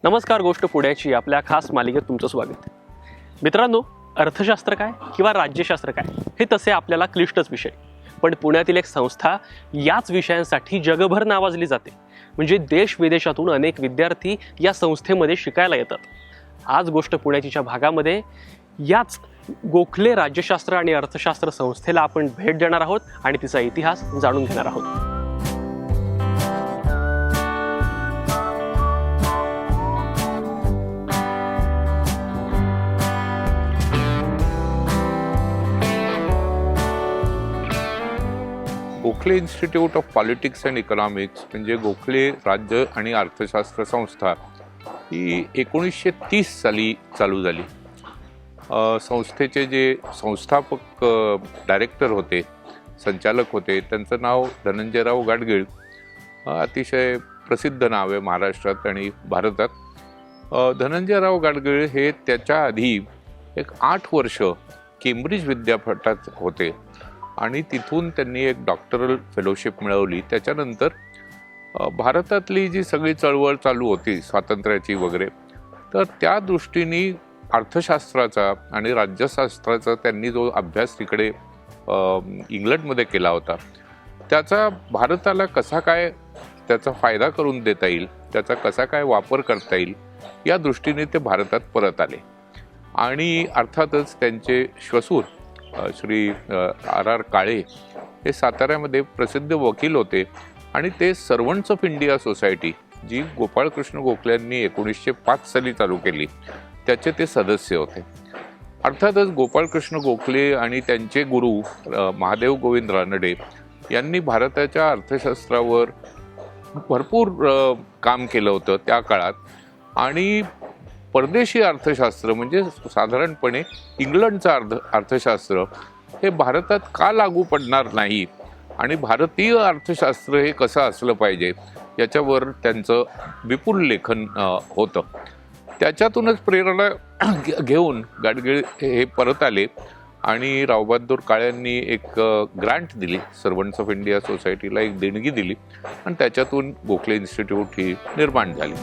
नमस्कार, गोष्ट पुण्याची आपल्या खास मालिकेत तुमचं स्वागत. मित्रांनो, अर्थशास्त्र काय किंवा राज्यशास्त्र काय हे तसे आपल्याला क्लिष्टच विषय, पण पुण्यातील एक संस्था याच विषयांसाठी जगभर नावाजली जाते. म्हणजे देश विदेशातून अनेक विद्यार्थी या संस्थेमध्ये शिकायला येतात. आज गोष्ट पुण्याच्या भागामध्ये याच गोखले राज्यशास्त्र आणि अर्थशास्त्र संस्थेला आपण भेट देणार आहोत आणि तिचा इतिहास जाणून घेणार आहोत. Gokhale Institute of Politics and economics म्हणजे गोखले राज्य आणि अर्थशास्त्र संस्था ही 1930 साली चालू झाली. संस्थेचे जे संस्थापक डायरेक्टर होते, संचालक होते, त्यांचं नाव धनंजयराव गाडगीळ. अतिशय प्रसिद्ध नाव आहे महाराष्ट्रात आणि भारतात. धनंजयराव गाडगीळ हे त्याच्या आधी एक 8 वर्ष केम्ब्रिज विद्यापीठात होते आणि तिथून त्यांनी एक डॉक्टरल फेलोशिप मिळवली. त्याच्यानंतर भारतातली जी सगळी चळवळ चालू होती स्वातंत्र्याची वगैरे, तर त्या दृष्टीने अर्थशास्त्राचा आणि राज्यशास्त्राचा त्यांनी जो अभ्यास तिकडे इंग्लंडमध्ये केला होता, त्याचा भारताला कसा काय त्याचा फायदा करून देता येईल, त्याचा कसा काय वापर करता येईल, या दृष्टीने ते भारतात परत आले. आणि अर्थातच त्यांचे श्वसूर श्री आर काळे हे साताऱ्यामध्ये प्रसिद्ध वकील होते आणि ते सर्वंट्स ऑफ इंडिया सोसायटी, जी गोपाळकृष्ण गोखले यांनी 1905 साली चालू केली, त्याचे ते सदस्य होते. अर्थातच गोपाळकृष्ण गोखले आणि त्यांचे गुरु महादेव गोविंद रानडे यांनी भारताच्या अर्थशास्त्रावर भरपूर काम केलं होतं त्या काळात. आणि परदेशी अर्थशास्त्र म्हणजे साधारणपणे इंग्लंडचं अर्थशास्त्र हे भारतात का लागू पडणार नाही आणि भारतीय अर्थशास्त्र हे कसं असलं पाहिजे याच्यावर त्यांचं विपुल लेखन होतं. त्याच्यातूनच प्रेरणा घेऊन गाडगीळ हे परत आले आणि रावबहादूर काळेंनी एक ग्रांट दिली, सर्वंट्स ऑफ इंडिया सोसायटीला एक देणगी दिली आणि त्याच्यातून गोखले इन्स्टिट्यूट ही निर्माण झाली.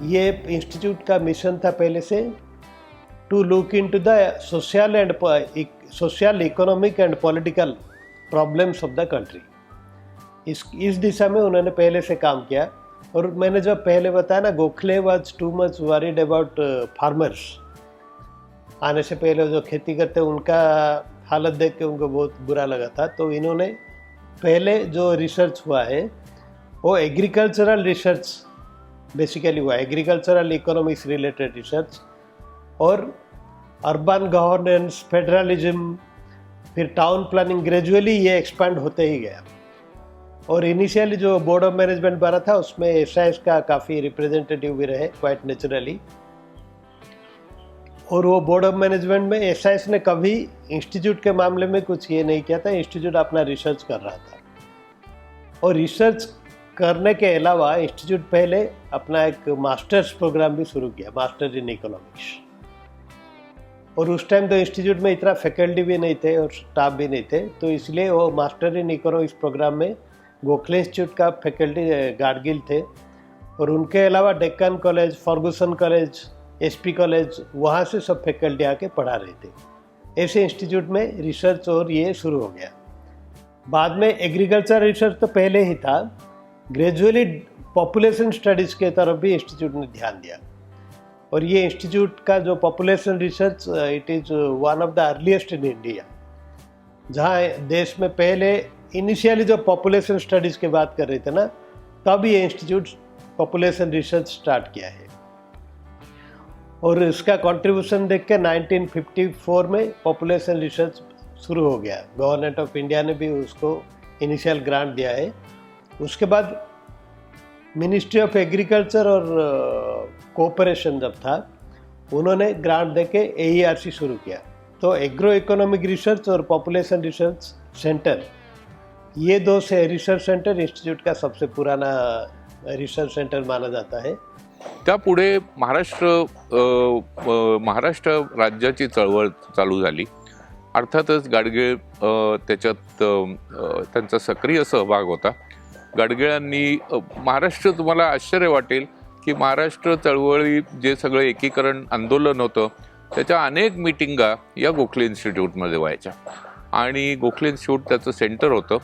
ये इंस्टीट्यूट का मिशन था पहले से to look into the social economic and political problems of the country. इस दिशा में उन्होंने पहले से काम किया. और मैंने जो पहले बताया ना, गोखले वाज too much worried about farmers. आने से पहले जो खेती करते उनका हालत देख के उनको बहुत बुरा लगा था. तो इन्होंने पहले जो रिसर्च हुआ है वो एग्रीकल्चरल रिसर्च बेसिकली हुआ, एग्रीकल्चरल इकोनॉमिक्स रिलेटेड रिसर्च. और अर्बन गवर्नेंस, फेडरलिज्म, फिर टाउन प्लानिंग, ग्रेजुअली ये एक्सपांड होते ही गया. और इनिशियली जो बोर्ड ऑफ मैनेजमेंट बना था उसमें एसआईएस का काफ़ी रिप्रेजेंटेटिव भी रहे, क्वाइट नेचुरली. और वो बोर्ड ऑफ मैनेजमेंट में एसआईएस ने कभी इंस्टीट्यूट के मामले में कुछ ये नहीं किया था. इंस्टीट्यूट अपना रिसर्च कर रहा था. और रिसर्च करने के अलावा इंस्टीट्यूट पहले अपना एक मास्टर्स प्रोग्राम भी शुरू किया, मास्टर इन इकोनॉमिक्स. और उस टाइम तो इंस्टीट्यूट में इतना फैकल्टी भी नहीं थे और स्टाफ भी नहीं थे, तो इसलिए वो मास्टर इन इकोनॉमिक्स प्रोग्राम में गोखले इंस्टीट्यूट का फैकल्टी गाडगिल थे. और उनके अलावा Deccan college, Ferguson college, SP college, वहाँ से सब फैकल्टी आके पढ़ा रहे थे. ऐसे इंस्टीट्यूट में रिसर्च और ये शुरू हो गया. बाद में एग्रीकल्चर रिसर्च तो पहले ही था. ग्रेजुअली पॉपुलेशन स्टडीज़ के तरफ भी इंस्टीट्यूट ने ध्यान दिया. और ये इंस्टीट्यूट का जो population research, it is one of the earliest in India. जहाँ देश में पहले इनिशियली जो पॉपुलेशन स्टडीज़ की बात कर रहे थे ना, तब ये इंस्टीट्यूट पॉपुलेशन रिसर्च स्टार्ट किया है. और इसका कंट्रीब्यूशन देख के 1954 में पॉपुलेशन रिसर्च शुरू हो गया. गवर्नमेंट ऑफ इंडिया ने भी उसको इनिशियल ग्रांट दिया है. उसके बाद मिनिस्ट्री ऑफ एग्रीकल्चर और कोऑपरेशन जब था, उन्होंने ग्रांट देके AERC शुरू किया. तो एग्रो इकोनॉमिक रिसर्च और पॉपुलेशन रिसर्च सेंटर, ये दो से रिसर्च सेंटर इंस्टीट्यूट का सबसे पुराना रिसर्च सेंटर माना जाता है। त्यापुढे महाराष्ट्र राज्याची चळवळ चालू झाली। अर्थातच गाडगीळ त्याच्यात त्यांचा सक्रिय सहभाग होता। गाडगिळांनी महाराष्ट्र, तुम्हाला आश्चर्य वाटेल की महाराष्ट्र चळवळी जे सगळं एकीकरण आंदोलन होतं त्याच्या अनेक मीटिंगा या गोखले इन्स्टिट्यूटमध्ये व्हायच्या आणि गोखले इन्स्टिट्यूट त्याचं सेंटर होतं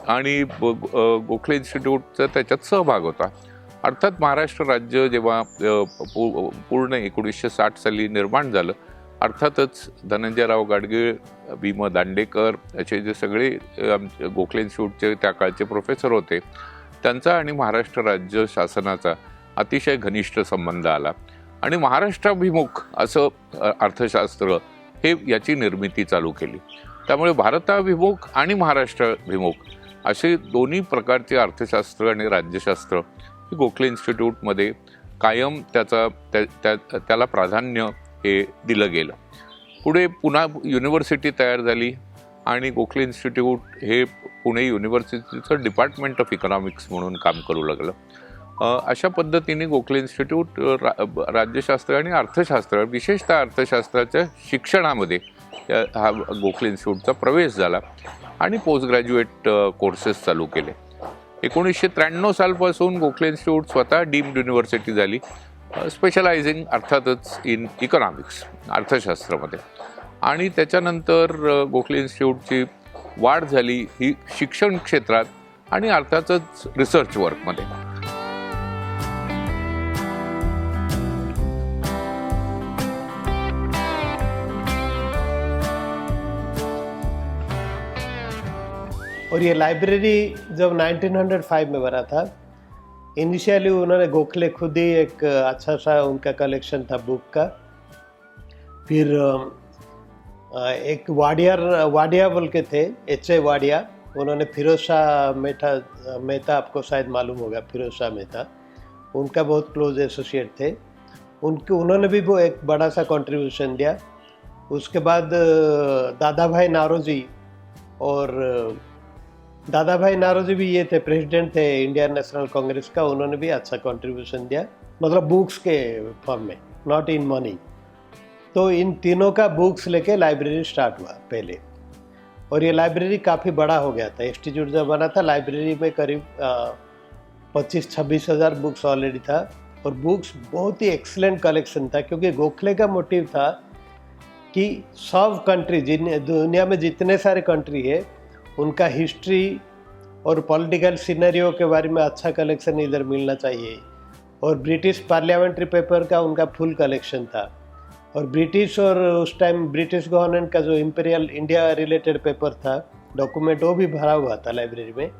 आणि गोखले इन्स्टिट्यूटचा त्याच्यात सहभाग होता। अर्थात महाराष्ट्र राज्य जेव्हा पूर्ण 1960 साली निर्माण झालं, अर्थातच धनंजयराव गाडगीळ, भीम दांडेकर असे जे सगळे गोखले इन्स्टिट्यूटचे त्या काळचे प्रोफेसर होते, त्यांचा आणि महाराष्ट्र राज्य शासनाचा अतिशय घनिष्ठ संबंध आला आणि महाराष्ट्राभिमुख असं अर्थशास्त्र हे याची निर्मिती चालू केली। त्यामुळे भारताभिमुख आणि महाराष्ट्राभिमुख असे दोन्ही प्रकारचे अर्थशास्त्र आणि राज्यशास्त्र हे गोखले इन्स्टिट्यूटमध्ये कायम त्याला प्राधान्य हे दिलं गेलं। पुढे पुन्हा युनिव्हर्सिटी तयार झाली आणि गोखले इन्स्टिट्यूट हे पुणे युनिव्हर्सिटीचं डिपार्टमेंट ऑफ इकॉनॉमिक्स म्हणून काम करू लागलं। अशा पद्धतीने गोखले इन्स्टिट्यूट राज्यशास्त्र आणि अर्थशास्त्र, विशेषतः अर्थशास्त्राच्या शिक्षणामध्ये हा गोखले इन्स्टिट्यूटचा प्रवेश झाला आणि पोस्ट ग्रॅज्युएट कोर्सेस चालू केले। 1993 सालपासून गोखले इन्स्टिट्यूट स्वतः डीम्ड युनिव्हर्सिटी झाली, स्पेशलायझिंग अर्थातच इन इकॉनॉमिक्स, अर्थशास्त्रामध्ये। आणि त्याच्यानंतर गोखले इन्स्टिट्यूटची वाढ झाली ही शिक्षण क्षेत्रात आणि अर्थातच रिसर्च वर्कमध्ये। और ये लाइब्रेरी जब 1905 में बना था, इनिशियली उन्होंने गोखले खुद ही एक अच्छा सा उनका कलेक्शन था बुक का। फिर एक वाडिया बोल के थे, H.A. वाडिया, उन्होंने फिरोज शाह मेहता आपको शायद मालूम होगा, फिरोज शाह मेहता उनका बहुत क्लोज एसोसिएट थे। उन्होंने भी वो एक बड़ा सा कंट्रीब्यूशन दिया। उसके बाद दादाभाई नारोजी, और दादाभाई नारोजी भी ये थे, प्रेसिडेंट थे इंडियन नेशनल कांग्रेस का, उन्होंने भी अच्छा कंट्रीब्यूशन दिया, मतलब बुक्स के फॉर्म में, नॉट इन मनी। तो इन तीनों का बुक्स लेके लाइब्रेरी स्टार्ट हुआ पहले, और ये लाइब्रेरी काफ़ी बड़ा हो गया था। इंस्टीट्यूट जब बना था लाइब्रेरी में करीब 25-26 हज़ार बुक्स ऑलरेडी था, और बुक्स बहुत ही एक्सीलेंट कलेक्शन था, क्योंकि गोखले का मोटिव था कि सब कंट्री, दुनिया में जितने सारे कंट्री है उनका हिस्ट्री और पॉलिटिकल सिनेरियो के बारे में अच्छा कलेक्शन इधर मिलना चाहिए। और ब्रिटिश पार्लियामेंट्री पेपर का उनका फुल कलेक्शन था, और ब्रिटिश और उस टाइम ब्रिटिश गवर्नमेंट का जो इंपीरियल इंडिया रिलेटेड पेपर था, डॉक्यूमेंट, वो भी भरा हुआ था लाइब्रेरी में।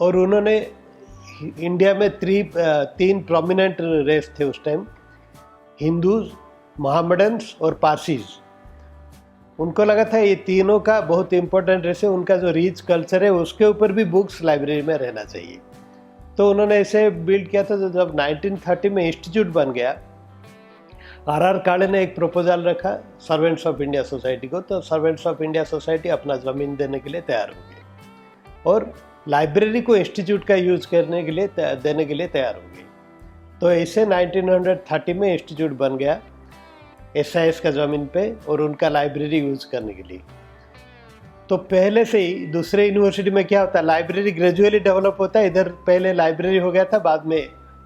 और उन्होंने इंडिया में 3 प्रोमिनेंट रेस थे उस टाइम, हिंदूज, मोहम्मडन्स और पारसीज। उनको लगा था ये तीनों का बहुत इंपॉर्टेंट रेस है, उनका जो रिच कल्चर है उसके ऊपर भी बुक्स लाइब्रेरी में रहना चाहिए। तो उन्होंने ऐसे बिल्ड किया था। जब 1930 में इंस्टीट्यूट बन गया, R.R. काले ने एक प्रपोजल रखा सर्वेंट्स ऑफ इंडिया सोसाइटी को, तो सर्वेंट्स ऑफ इंडिया सोसाइटी अपना ज़मीन देने के लिए तैयार हो गई और लाइब्रेरी को इंस्टीट्यूट का यूज करने के लिए देने के लिए तैयार हो गई। तो ऐसे 1930 में इंस्टीट्यूट बन गया SIS का ज़मीन पे, और उनका लाइब्रेरी यूज करने के लिए। तो पहले से ही दूसरे यूनिवर्सिटी में क्या होता है, लाइब्रेरी ग्रेजुअली डेवलप होता है, इधर पहले लाइब्रेरी हो गया था, बाद में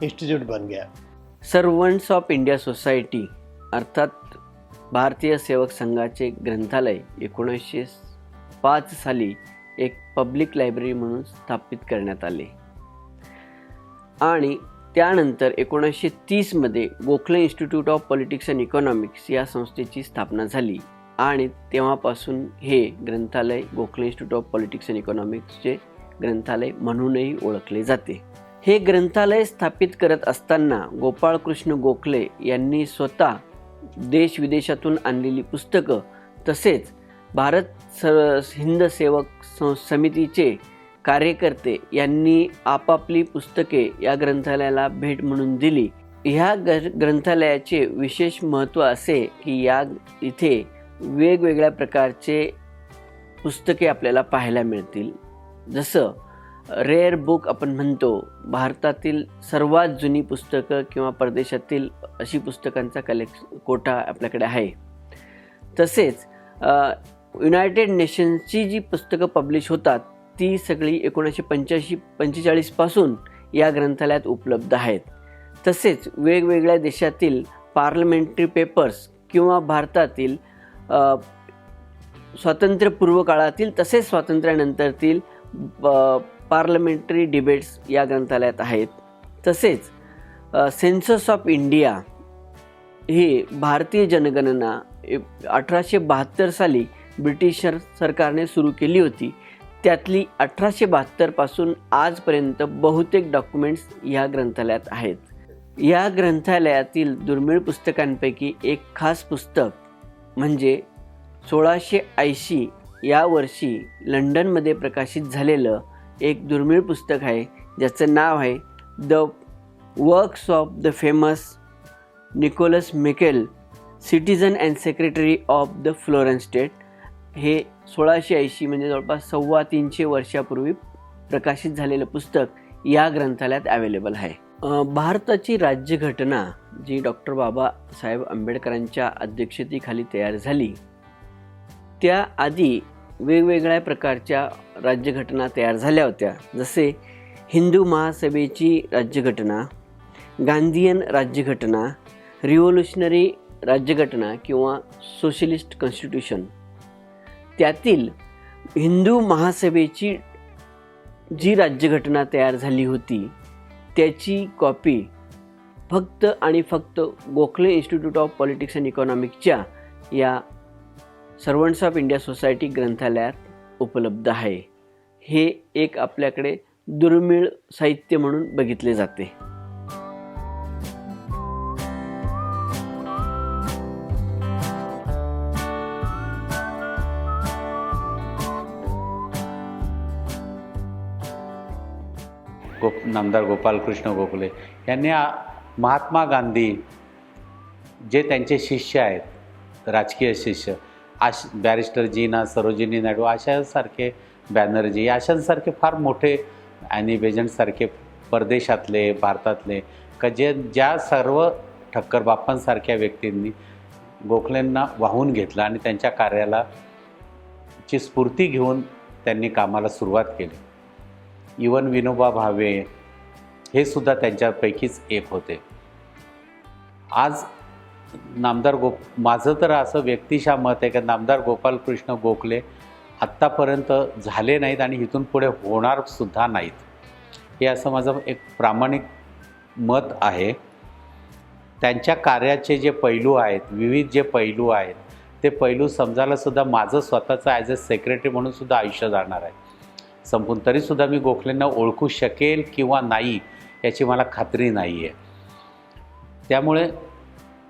इंस्टीट्यूट बन गया। सर्वंट्स ऑफ इंडिया सोसायटी अर्थात भारतीय सेवक संघाचे ग्रंथालय 1905 साली एक पब्लिक लायब्ररी म्हणून स्थापित करण्यात आले आणि त्यानंतर 1930 मध्ये Gokhale Institute of Politics and Economics या संस्थेची स्थापना झाली आणि तेव्हापासून हे ग्रंथालय Gokhale Institute of Politics and इकॉनॉमिक्सचे ग्रंथालय म्हणूनही ओळखले जाते। हे ग्रंथालय स्थापित करत असताना गोपाळकृष्ण गोखले यांनी स्वतः देश विदेशातून आणलेली पुस्तकं तसेच भारत हिंद सेवक समितीचे कार्यकर्ते यांनी आपापली पुस्तके या ग्रंथालयाला भेट म्हणून दिली। ह्या ग्रंथालयाचे विशेष महत्त्व असे की या इथे वेगवेगळ्या प्रकारचे पुस्तके आपल्याला पाहायला मिळतील, जसं रेअर बुक आपण म्हणतो, भारतातील सर्वात जुनी पुस्तकं किंवा परदेशातील अशी पुस्तकांचा कोटा आपल्याकडे आहे. तसेच युनायटेड नेशन्सची जी पुस्तकं पब्लिश होतात ती सगळी 1945 पासून या ग्रंथालयात उपलब्ध आहेत. तसेच वेगवेगळ्या देशातील पार्लमेंटरी पेपर्स किंवा भारतातील स्वातंत्र्यपूर्व काळातील तसेच स्वातंत्र्यानंतरतील पार्लमेंटरी डिबेट्स या ग्रंथालयात आहेत. तसेच सेन्सस ऑफ इंडिया ही भारतीय जनगणना 1872 साली ब्रिटिश सरकारने सुरू केली होती. त्यातली 1872 पासून आजपर्यंत बहुतेक डॉक्युमेंट्स या ग्रंथालयात आहेत. या ग्रंथालयातील दुर्मिळ पुस्तकांपैकी एक खास पुस्तक म्हणजे 1680 या वर्षी लंडनमध्ये प्रकाशित झालेलं एक दुर्मिळ पुस्तक आहे, ज्याचं नाव आहे the works of the famous Nicholas Machiavel, citizen and secretary of the Florence state. हे 1680 म्हणजे जवळपास 325 वर्षापूर्वी प्रकाशित झालेलं पुस्तक या ग्रंथालयात अवेलेबल आहे. भारताची राज्यघटना जी डॉक्टर बाबासाहेब आंबेडकरांच्या अध्यक्षतेखाली तयार झाली, त्याआधी वेगवेगळ्या प्रकारच्या राज्यघटना तयार झाल्या होत्या. जसे हिंदू महासभेची राज्यघटना, गांधीयन राज्यघटना, रिव्होल्युशनरी राज्यघटना किंवा सोशलिस्ट कॉन्स्टिट्यूशन. त्यातील हिंदू महासभेची जी राज्यघटना तयार झाली होती त्याची कॉपी फक्त आणि फक्त Gokhale Institute of Politics and इकॉनॉमिक्सच्या या सर्वंट्स ऑफ इंडिया सोसायटी ग्रंथालयात उपलब्ध आहे. हे एक आपल्याकडे दुर्मिळ साहित्य म्हणून बघितले जाते. नामदार गोपालकृष्ण गोखले यांनी महात्मा गांधी जे त्यांचे शिष्य आहेत, राजकीय शिष्य, बॅरिस्टर जीना सरोजिनी नायडू अशासारखे, बॅनर्जी अशांसारखे फार मोठे, ॲनी बेजंटसारखे परदेशातले, भारतातले ज्या सर्व ठक्कर बाप्पांसारख्या व्यक्तींनी गोखलेंना वाहून घेतलं आणि त्यांच्या कार्याला ची स्फूर्ती घेऊन त्यांनी कामाला सुरुवात केली. इवन विनोबा भावे हे सुद्धा त्यांच्यापैकीच एक होते. आज नामदार माझं तर असं व्यक्तिशः मत आहे की नामदार गोपालकृष्ण गोखले आत्तापर्यंत झाले नाहीत आणि इथून पुढे होणार सुद्धा नाहीत. हे असं माझं एक प्रामाणिक मत आहे. त्यांच्या कार्याचे जे पैलू आहेत, विविध जे पैलू आहेत, ते पैलू समजायला सुद्धा माझं स्वतःचं ॲज अ सेक्रेटरी म्हणून सुद्धा आयुष्य जाणार आहे संपून. तरीसुद्धा मी गोखलेंना ओळखू शकेल किंवा नाही याची मला खात्री नाही आहे. त्यामुळे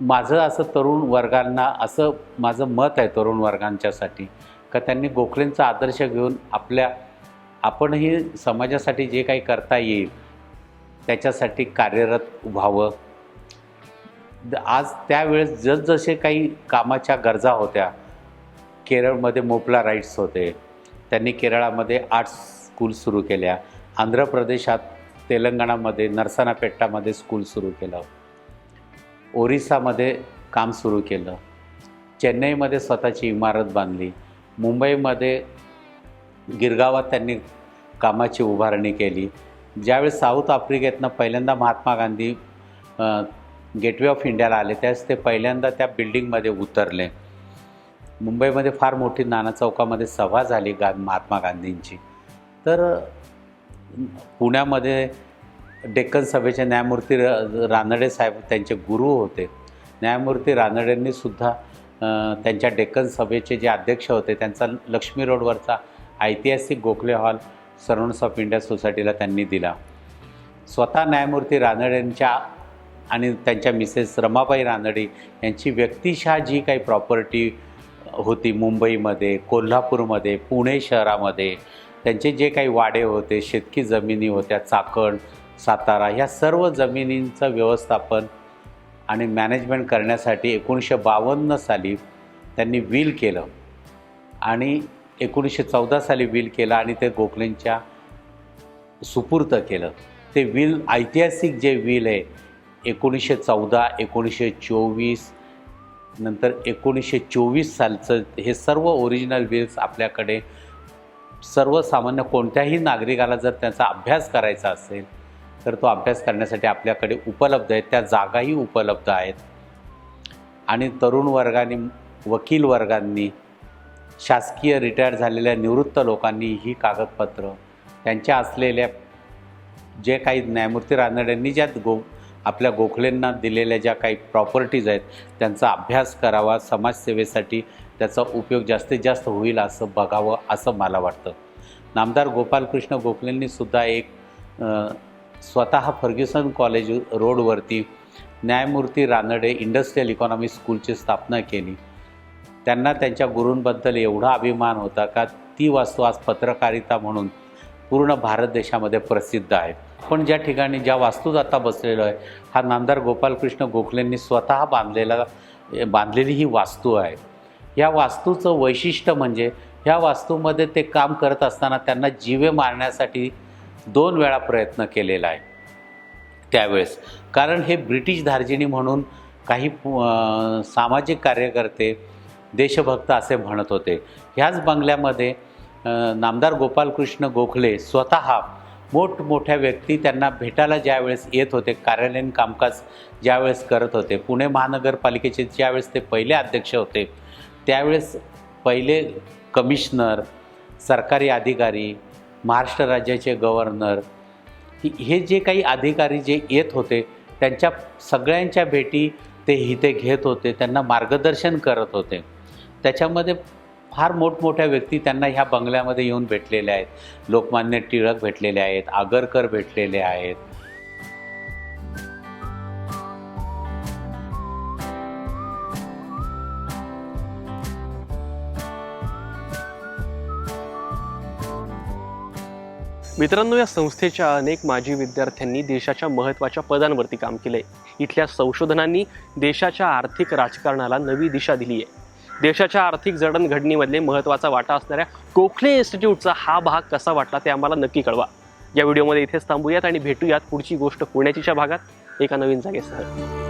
माझं असं तरुण वर्गांना असं माझं मत आहे तरुण वर्गांच्यासाठी का त्यांनी गोखलेंचा आदर्श घेऊन आपणही समाजासाठी जे काही करता येईल त्याच्यासाठी कार्यरत व्हावं. आज त्यावेळेस जसजसे काही कामाच्या गरजा होत्या, केरळमध्ये मोपला राईट्स होते, त्यांनी केरळामध्ये आर्ट्स स्कूल सुरू केल्या, आंध्र प्रदेशात तेलंगणामध्ये नरसानापेट्टामध्ये स्कूल सुरू केलं, ओरिसामध्ये काम सुरू केलं, चेन्नईमध्ये स्वतःची इमारत बांधली, मुंबईमध्ये गिरगावात त्यांनी कामाची उभारणी केली. ज्यावेळेस साऊथ आफ्रिकेतनं पहिल्यांदा महात्मा गांधी गेटवे ऑफ इंडियाला आले त्यावेळेस ते पहिल्यांदा त्या बिल्डिंगमध्ये उतरले. मुंबईमध्ये फार मोठी नाना चौकामध्ये सभा झाली महात्मा गांधींची. तर पुण्यामध्ये डेक्कन सभेचे न्यायमूर्ती रानडे साहेब त्यांचे गुरु होते. न्यायमूर्ती रानडेंनी सुद्धा त्यांच्या डेक्कन सभेचे जे अध्यक्ष होते त्यांचा लक्ष्मी रोडवरचा ऐतिहासिक Gokhale hall servants of India सोसायटीला त्यांनी दिला. स्वतः न्यायमूर्ती रानडेंच्या आणि त्यांच्या मिसेस रमाबाई रानडे यांची व्यक्तिशः जी काही प्रॉपर्टी होती मुंबईमध्ये, कोल्हापूरमध्ये, पुणे शहरामध्ये, त्यांचे जे काही वाडे होते, शेतकी जमिनी होत्या, चाकण, सातारा, ह्या सर्व जमिनींचं व्यवस्थापन आणि मॅनेजमेंट करण्यासाठी 1952 साली त्यांनी विल केलं आणि 1914 साली विल केलं आणि ते गोखलेंच्या सुपूर्त केलं. ते विल ऐतिहासिक जे विल आहे 1914, 1924 नंतर 1924 सालचं हे सर्व ओरिजिनल विल्स आपल्याकडे सर्वसामान्य कोणत्याही नागरिकाला जर त्याचा अभ्यास करायचा असेल तर तो अभ्यास करण्यासाठी आपल्याकडे उपलब्ध आहेत. त्या जागाही उपलब्ध आहेत आणि तरुण वर्गाने, वकील वर्गांनी, शासकीय रिटायर झालेल्या निवृत्त लोकांनी ही कागदपत्र त्यांच्या असलेल्या जे काही न्यायमूर्ती रानडेंनी ज्या आपल्या गोखलेंना दिलेल्या ज्या काही प्रॉपर्टीज आहेत त्यांचा अभ्यास करावा, समाजसेवेसाठी त्याचा उपयोग जास्तीत जास्त होईल असं बघावं असं मला वाटतं. नामदार गोपालकृष्ण गोखलेंनी सुद्धा एक स्वतः फर्ग्युसन कॉलेज रोडवरती न्यायमूर्ती रानडे इंडस्ट्रियल इकॉनॉमी स्कूलची स्थापना केली. त्यांना त्यांच्या गुरूंबद्दल एवढा अभिमान होता का ती वास्तू आज पत्रकारिता म्हणून पूर्ण भारत देशामध्ये प्रसिद्ध आहे. पण ज्या ठिकाणी ज्या वास्तूत आता बसलेलो आहे हा नामदार गोपालकृष्ण गोखलेंनी स्वतः बांधलेली ही वास्तू आहे. या वास्तूचं वैशिष्ट्य म्हणजे ह्या वास्तूमध्ये ते काम करत असताना त्यांना जीवे मारण्यासाठी 2 वेळा प्रयत्न केलेला आहे त्यावेळेस. कारण हे ब्रिटिश धार्जिणी म्हणून काही सामाजिक कार्यकर्ते, देशभक्त असे म्हणत होते. ह्याच बंगल्यामध्ये नामदार गोपालकृष्ण गोखले स्वतः मोठमोठ्या व्यक्ती त्यांना भेटायला ज्यावेळेस येत होते, कार्यालयीन कामकाज ज्यावेळेस करत होते, पुणे महानगरपालिकेचे ज्यावेळेस ते पहिले अध्यक्ष होते त्यावेळेस पहिले कमिशनर, सरकारी अधिकारी, महाराष्ट्र राज्याचे गव्हर्नर हे जे काही अधिकारी जे येत होते त्यांच्या सगळ्यांच्या भेटी ते इथे घेत होते, त्यांना मार्गदर्शन करत होते. त्याच्यामध्ये फार मोठमोठ्या व्यक्ती त्यांना ह्या बंगल्यामध्ये येऊन भेटलेल्या आहेत. लोकमान्य टिळक भेटलेले आहेत, आगरकर भेटलेले आहेत. मित्रांनो, या संस्थेच्या अनेक माजी विद्यार्थ्यांनी देशाच्या महत्त्वाच्या पदांवरती काम केलंय. इथल्या संशोधनांनी देशाच्या आर्थिक राजकारणाला नवी दिशा दिली आहे. देशाच्या आर्थिक जडणघडणीमधले महत्त्वाचा वाटा असणाऱ्या गोखले इन्स्टिट्यूटचा हा भाग कसा वाटला ते आम्हाला नक्की कळवा. या व्हिडिओमध्ये इथेच थांबूयात आणि भेटूयात पुढची गोष्ट पुण्याच्या भागात एका नवीन जागेसह.